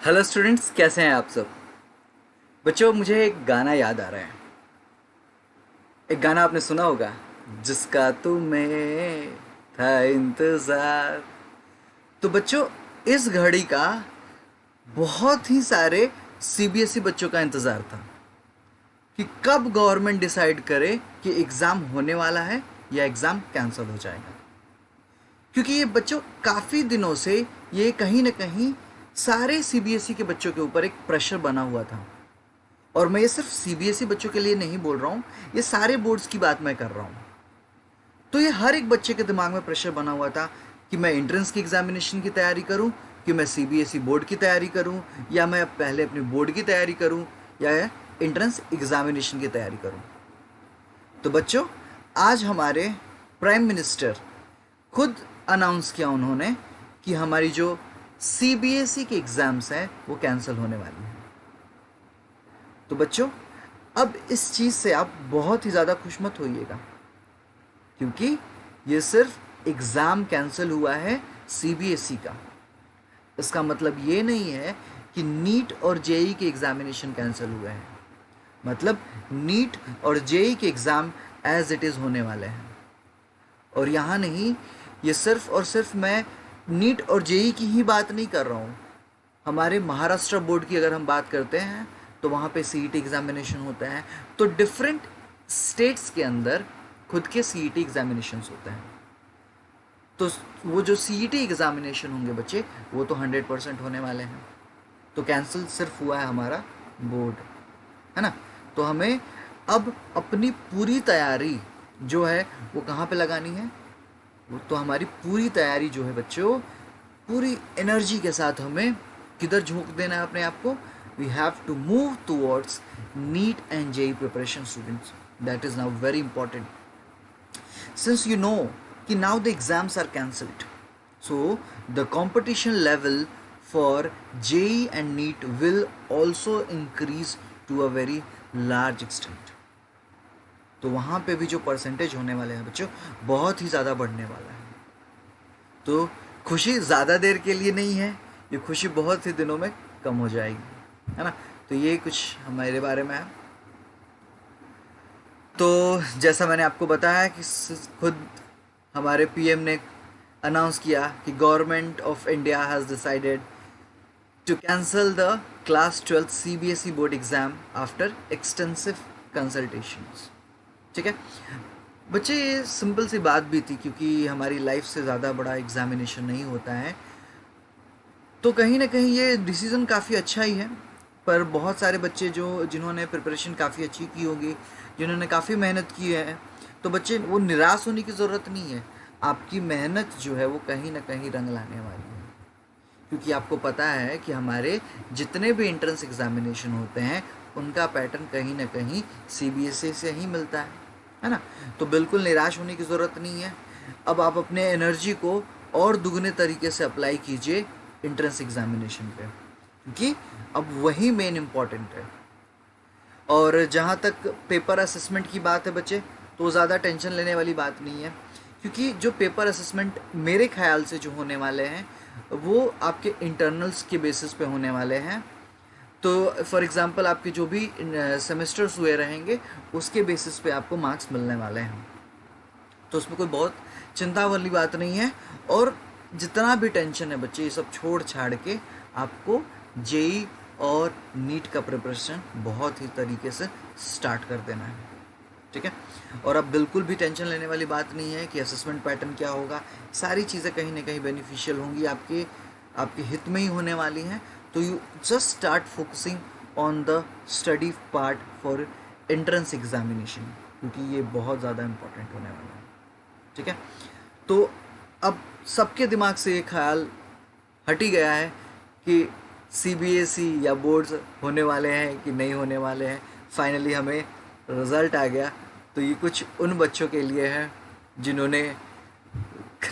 Hello students, कैसे हैं आप सब। बच्चों, मुझे एक गाना याद आ रहा है। एक गाना आपने सुना होगा, जिसका तुम्हें था इंतज़ार। तो बच्चों, इस घड़ी का बहुत ही सारे सीबीएसई बच्चों का इंतज़ार था कि कब गवर्नमेंट डिसाइड करे कि एग्ज़ाम होने वाला है या एग्ज़ाम कैंसिल हो जाएगा। क्योंकि ये बच्चों काफ़ी दिनों से ये कहीं ना कहीं सारे सीबीएसई के बच्चों के ऊपर एक प्रेशर बना हुआ था। और मैं ये सिर्फ सीबीएसई बच्चों के लिए नहीं बोल रहा हूँ, ये सारे बोर्ड्स की बात मैं कर रहा हूँ। तो ये हर एक बच्चे के दिमाग में प्रेशर बना हुआ था कि मैं एंट्रेंस की एग्जामिनेशन की तैयारी करूँ, कि मैं सीबीएसई बोर्ड की तैयारी करूँ, या मैं पहले अपनी बोर्ड की तैयारी करूँ, या एंट्रेंस एग्जामिनेशन की तैयारी करूँ। तो बच्चों, आज हमारे प्राइम मिनिस्टर खुद अनाउंस किया उन्होंने कि हमारी जो सीबीएसई के एग्ज़ाम्स हैं वो कैंसिल होने वाली हैं। तो बच्चों, अब इस चीज़ से आप बहुत ही ज़्यादा खुश मत होइएगा, क्योंकि ये सिर्फ एग्ज़ाम कैंसिल हुआ है सीबीएसई का। इसका मतलब ये नहीं है कि नीट और जेई के एग्ज़ामिनेशन कैंसिल हुए हैं। मतलब नीट और जेई के एग्ज़ाम एज इट इज़ होने वाले हैं। और यहाँ नहीं, ये सिर्फ और सिर्फ मैं नीट और जेई की ही बात नहीं कर रहा हूँ। हमारे महाराष्ट्र बोर्ड की अगर हम बात करते हैं तो वहाँ पे सीईटी एग्जामिनेशन होता है। तो डिफरेंट स्टेट्स के अंदर खुद के सीईटी एग्जामिनेशंस होते हैं। तो वो जो सीईटी एग्जामिनेशन होंगे बच्चे, वो तो 100% होने वाले हैं। तो कैंसिल सिर्फ हुआ है हमारा बोर्ड, है ना। तो हमें अब अपनी पूरी तैयारी जो है वो कहाँ पे लगानी है। वो तो हमारी पूरी तैयारी जो है बच्चों, पूरी एनर्जी के साथ हमें किधर झोंक देना है अपने आप को। We have to move towards NEET and JEE preparation students. That is now very important, since you know कि now the exams are cancelled, so the competition level for JEE and NEET will also increase to a very large extent. तो वहाँ पे भी जो percentage होने वाले हैं बच्चों, बहुत ही ज़्यादा बढ़ने वाला है। तो खुशी ज़्यादा देर के लिए नहीं है, ये खुशी बहुत ही दिनों में कम हो जाएगी, है ना। तो ये कुछ हमारे बारे में है। तो जैसा मैंने आपको बताया कि खुद हमारे पीएम ने अनाउंस किया कि government of India has decided to cancel the class 12 CBSE board exam after extensive consultations. ठीक है बच्चे, ये सिंपल सी बात भी थी, क्योंकि हमारी लाइफ से ज़्यादा बड़ा एग्ज़ामिनेशन नहीं होता है। तो कहीं ना कहीं ये डिसीज़न काफ़ी अच्छा ही है। पर बहुत सारे बच्चे जिन्होंने प्रिपरेशन काफ़ी अच्छी की होगी, जिन्होंने काफ़ी मेहनत की है, तो बच्चे वो निराश होने की ज़रूरत नहीं है। आपकी मेहनत जो है वो कहीं ना कहीं रंग लाने वाली है। क्योंकि आपको पता है कि हमारे जितने भी एंट्रेंस एग्जामिनेशन होते हैं उनका पैटर्न कहीं ना कहीं सीबीएसई से ही मिलता है ना। तो बिल्कुल निराश होने की ज़रूरत नहीं है। अब आप अपने एनर्जी को और दुगने तरीके से अप्लाई कीजिए एंट्रेंस एग्जामिनेशन पे, क्योंकि अब वही मेन इम्पॉर्टेंट है। और जहाँ तक पेपर असेसमेंट की बात है बच्चे, तो ज़्यादा टेंशन लेने वाली बात नहीं है, क्योंकि जो पेपर असेसमेंट मेरे ख्याल से जो होने वाले हैं वो आपके इंटरनल्स के बेसिस पे होने वाले हैं। तो फॉर एग्ज़ाम्पल आपके जो भी सेमेस्टर्स हुए रहेंगे उसके बेसिस पे आपको मार्क्स मिलने वाले हैं। तो उसमें कोई बहुत चिंता वाली बात नहीं है। और जितना भी टेंशन है बच्चे, ये सब छोड़ छाड़ के आपको जेई और नीट का प्रिपरेशन बहुत ही तरीके से स्टार्ट कर देना है। ठीक है, और अब बिल्कुल भी टेंशन लेने वाली बात नहीं है कि असेसमेंट पैटर्न क्या होगा। सारी चीज़ें कहीं ना कहीं बेनिफिशियल होंगी, आपके हित में ही होने वाली हैं। तो you just start focusing on the study part for entrance examination, क्योंकि ये बहुत ज़्यादा इम्पोर्टेंट होने वाला है। ठीक है, तो अब सबके दिमाग से ये ख्याल हट ही गया है कि सीबीएसई या बोर्ड्स होने वाले हैं कि नहीं होने वाले हैं। फाइनली हमें रिज़ल्ट आ गया। तो ये कुछ उन बच्चों के लिए है जिन्होंने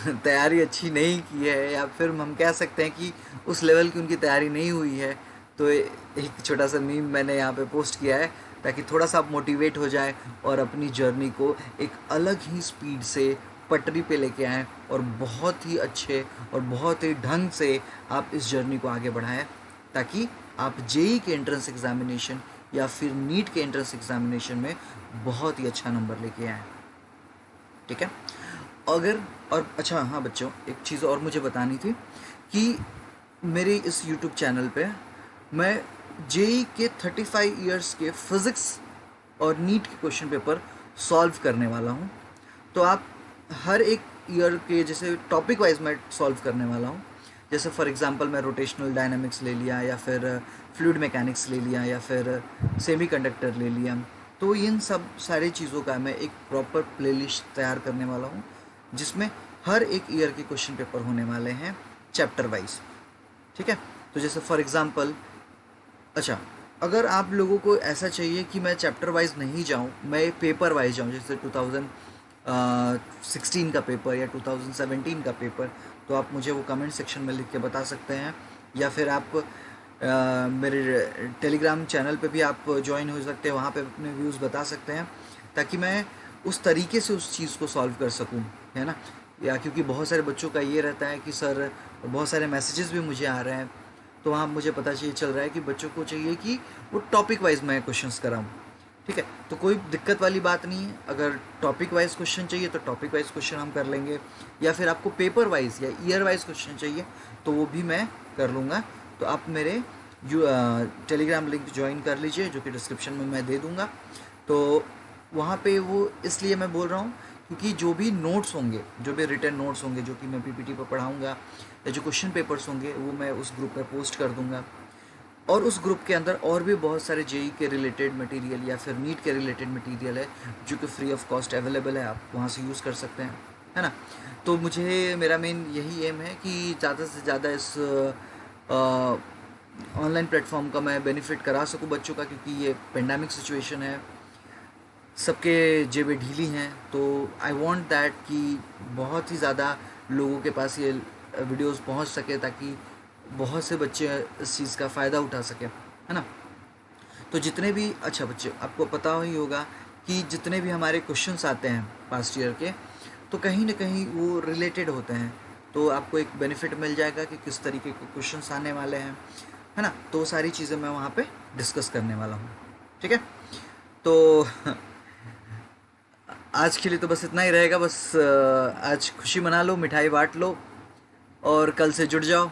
तैयारी अच्छी नहीं की है, या फिर हम कह सकते हैं कि उस लेवल की उनकी तैयारी नहीं हुई है। तो एक छोटा सा मीम मैंने यहाँ पे पोस्ट किया है, ताकि थोड़ा सा आप मोटिवेट हो जाए और अपनी जर्नी को एक अलग ही स्पीड से पटरी पे लेके आएँ, और बहुत ही अच्छे और बहुत ही ढंग से आप इस जर्नी को आगे बढ़ाएं। ताकि आप जेई के एंट्रेंस एग्जामिनेशन या फिर नीट के एंट्रेंस एग्जामिनेशन में बहुत ही अच्छा नंबर लेके आएँ। ठीक है। अगर और अच्छा हाँ बच्चों, एक चीज़ और मुझे बतानी थी कि मेरे इस यूट्यूब चैनल पे मैं जेई के 35 इयर्स के फिज़िक्स और नीट के क्वेश्चन पेपर सॉल्व करने वाला हूँ। तो आप हर एक ईयर के जैसे टॉपिक वाइज मैं सॉल्व करने वाला हूँ। जैसे फॉर एग्जांपल मैं रोटेशनल डायनामिक्स ले लिया, या फिर फ्लूइड मैकेनिक्स ले लिया, या फिर सेमीकंडक्टर ले लिया। तो इन सब सारी चीज़ों का मैं एक प्रॉपर प्लेलिस्ट तैयार करने वाला हूँ, जिसमें हर एक ईयर के क्वेश्चन पेपर होने वाले हैं चैप्टर वाइज। ठीक है। तो जैसे फॉर एग्जांपल, अच्छा अगर आप लोगों को ऐसा चाहिए कि मैं चैप्टर वाइज नहीं जाऊं, मैं पेपर वाइज जाऊं, जैसे 2016 का पेपर या 2017 का पेपर, तो आप मुझे वो कमेंट सेक्शन में लिख के बता सकते हैं, या फिर आप मेरे टेलीग्राम चैनल पे भी आप ज्वाइन हो सकते हैं, वहाँ पे अपने व्यूज़ बता सकते हैं, ताकि मैं उस तरीके से उस चीज़ को सॉल्व कर सकूँ, है ना। या क्योंकि बहुत सारे बच्चों का ये रहता है कि सर, बहुत सारे मैसेजेस भी मुझे आ रहे हैं, तो वहाँ मुझे पता चल रहा है कि बच्चों को चाहिए कि वो टॉपिक वाइज मैं क्वेश्चंस कराऊँ। ठीक है। तो कोई दिक्कत वाली बात नहीं है, अगर टॉपिक वाइज क्वेश्चन चाहिए तो टॉपिक वाइज क्वेश्चन हम कर लेंगे, या फिर आपको पेपर वाइज या ईयर वाइज क्वेश्चन चाहिए तो वो भी मैं कर लूँगा। तो आप मेरे टेलीग्राम लिंक ज्वाइन कर लीजिए, जो कि डिस्क्रिप्शन में मैं दे दूँगा। तो वहाँ पे वो इसलिए मैं बोल रहा हूँ क्योंकि जो भी नोट्स होंगे, जो भी रिटन नोट्स होंगे, जो कि मैं पीपीटी पर पढ़ाऊँगा, या जो क्वेश्चन पेपर्स होंगे, वो मैं उस ग्रुप में पोस्ट कर दूँगा। और उस ग्रुप के अंदर और भी बहुत सारे जेई के रिलेटेड मटेरियल या फिर नीट के रिलेटेड मटेरियल है, जो कि फ्री ऑफ कॉस्ट अवेलेबल है, आप वहाँ से यूज़ कर सकते हैं, है ना। तो मुझे, मेरा मेन यही एम है कि ज़्यादा से ज़्यादा इस ऑनलाइन प्लेटफॉर्म का मैं बेनिफिट करा सकूँ बच्चों का, क्योंकि ये पेंडेमिक सिचुएशन है, सबके जेबें ढीली हैं। तो आई वांट दैट कि बहुत ही ज़्यादा लोगों के पास ये वीडियोस पहुंच सके, ताकि बहुत से बच्चे इस चीज़ का फ़ायदा उठा सकें, है ना। तो जितने भी, अच्छा बच्चे, आपको पता ही होगा कि जितने भी हमारे क्वेश्चंस आते हैं पास्ट ईयर के, तो कहीं ना कहीं वो रिलेटेड होते हैं। तो आपको एक बेनिफिट मिल जाएगा कि किस तरीके के क्वेश्चंस आने वाले हैं, है ना। तो सारी चीज़ें मैं वहाँ पे डिस्कस करने वाला हूँ। ठीक है। तो आज के लिए तो बस इतना ही रहेगा। बस आज खुशी मना लो, मिठाई बांट लो, और कल से जुड़ जाओ,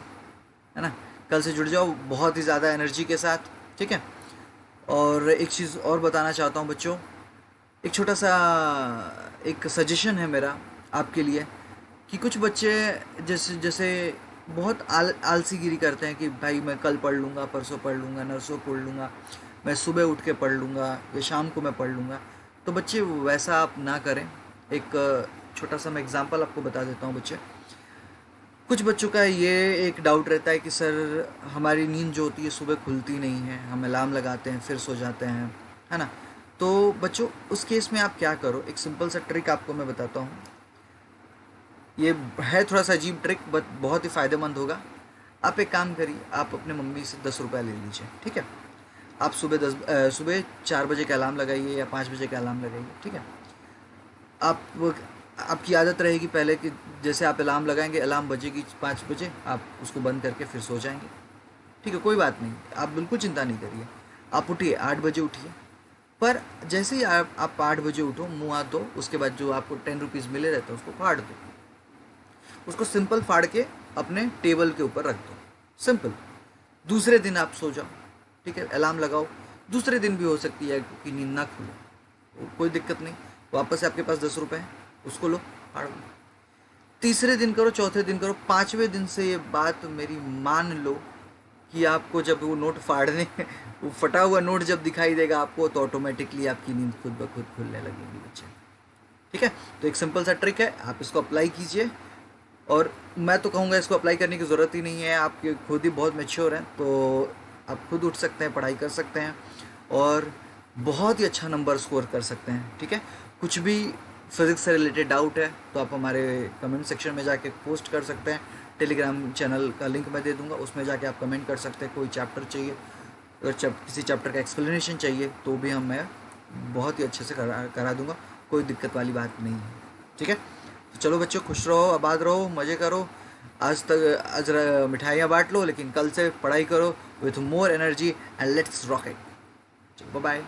है ना। कल से जुड़ जाओ बहुत ही ज़्यादा एनर्जी के साथ। ठीक है। और एक चीज़ और बताना चाहता हूँ बच्चों, एक छोटा सा एक सजेशन है मेरा आपके लिए, कि कुछ बच्चे जैसे जैसे बहुत आलसीगिरी करते हैं कि भाई मैं कल पढ़ लूँगा, परसों पढ़ लूँगा, नरसों पढ़ लूँगा, मैं सुबह उठ के पढ़ लूँगा, या शाम को मैं पढ़ लूँगा। तो बच्चे वैसा आप ना करें। एक छोटा सा मैं एग्जांपल आपको बता देता हूँ बच्चे। कुछ बच्चों का ये एक डाउट रहता है कि सर, हमारी नींद जो होती है सुबह खुलती नहीं है, हम अलार्म लगाते हैं फिर सो जाते हैं, है ना। तो बच्चों, उस केस में आप क्या करो, एक सिंपल सा ट्रिक आपको मैं बताता हूँ। ये है थोड़ा सा अजीब ट्रिक, बट बहुत ही फ़ायदेमंद होगा। आप एक काम करिए, आप अपने मम्मी से 10 रुपये ले लीजिए। ठीक है। आप सुबह 4 बजे का अलार्म लगाइए या 5 बजे का अलार्म लगाइए। ठीक है। आप आपकी आदत रहेगी पहले कि जैसे आप अलार्म लगाएंगे, अलार्म बजेगी 5 बजे, आप उसको बंद करके फिर सो जाएंगे। ठीक है, कोई बात नहीं, आप बिल्कुल चिंता नहीं करिए। आप उठिए, 8 बजे उठिए। पर जैसे ही आप 8 बजे उठो, मुँह हाथ धो, उसके बाद जो आपको 10 रुपीज़ मिले रहते हैं उसको फाड़ दो। उसको सिंपल फाड़ के अपने टेबल के ऊपर रख दो, सिंपल। दूसरे दिन आप सो जाओ। ठीक है। अलार्म लगाओ, दूसरे दिन भी हो सकती है कि नींद ना खुले, कोई दिक्कत नहीं। वापस से आपके पास 10 रुपये हैं, उसको लो, फाड़ लो। तीसरे दिन करो, चौथे दिन करो, 5वें दिन से ये बात मेरी मान लो कि आपको जब वो नोट फाड़ने वो फटा हुआ नोट जब दिखाई देगा आपको, तो ऑटोमेटिकली आपकी नींद खुद ब खुद खुलने लगेगी बच्चे। ठीक है। तो एक सिंपल सा ट्रिक है, आप इसको अप्लाई कीजिए। और मैं तो कहूँगा इसको अप्लाई करने की ज़रूरत ही नहीं है, आपके खुद ही बहुत मैच्योर हैं, तो आप खुद उठ सकते हैं, पढ़ाई कर सकते हैं, और बहुत ही अच्छा नंबर स्कोर कर सकते हैं। ठीक है। कुछ भी फिज़िक्स से रिलेटेड डाउट है तो आप हमारे कमेंट सेक्शन में जाके पोस्ट कर सकते हैं। टेलीग्राम चैनल का लिंक मैं दे दूंगा, उसमें जाके आप कमेंट कर सकते हैं। कोई चैप्टर चाहिए, अगर किसी चैप्टर का एक्सप्लेनेशन चाहिए तो भी मैं बहुत ही अच्छे से करा दूंगा, कोई दिक्कत वाली बात नहीं है। ठीक है। तो चलो बच्चों, खुश रहो, आबाद रहो, मज़े करो, आज मिठाइयाँ बांट लो, लेकिन कल से पढ़ाई करो with more energy and let's rock it. Bye bye.